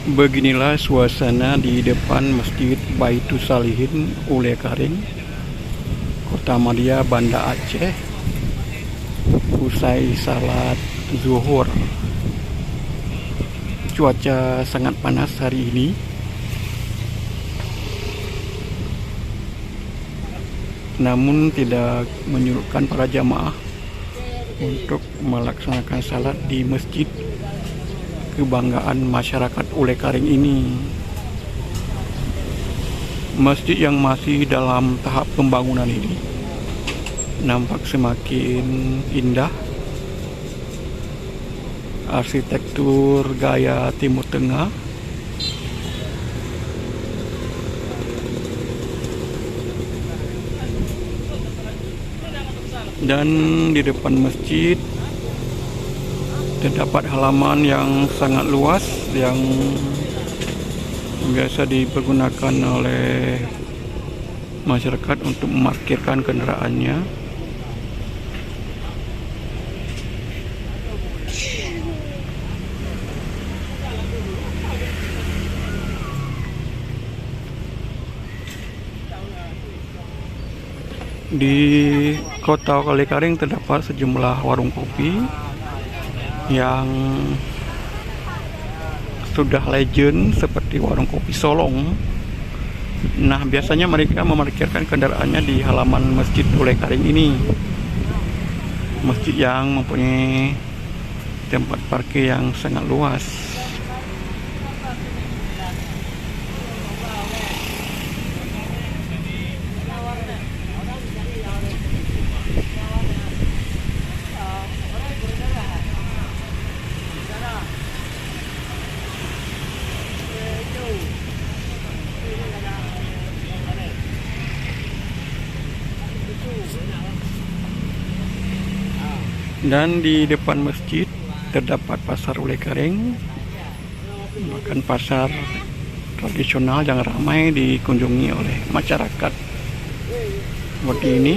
Beginilah suasana di depan Masjid Baitus Salihin Ulekaring, Kota Madia, Banda Aceh. Usai salat zuhur, cuaca sangat panas hari ini. Namun tidak menyurutkan para jamaah untuk melaksanakan salat di masjid kebanggaan masyarakat Ulekaring ini. Masjid yang masih dalam tahap pembangunan ini nampak semakin indah. Arsitektur gaya Timur Tengah, dan di depan masjid terdapat halaman yang sangat luas yang biasa dipergunakan oleh masyarakat untuk memarkirkan kendaraannya. Di Kota Ulekaring terdapat sejumlah warung kopi yang sudah legend seperti warung kopi Solong. Nah, biasanya mereka memarkirkan kendaraannya di halaman Masjid Ulekaring ini. Masjid yang mempunyai tempat parkir yang sangat luas. Dan di depan masjid terdapat pasar Ulekaring, bahkan pasar tradisional yang ramai dikunjungi oleh masyarakat seperti ini.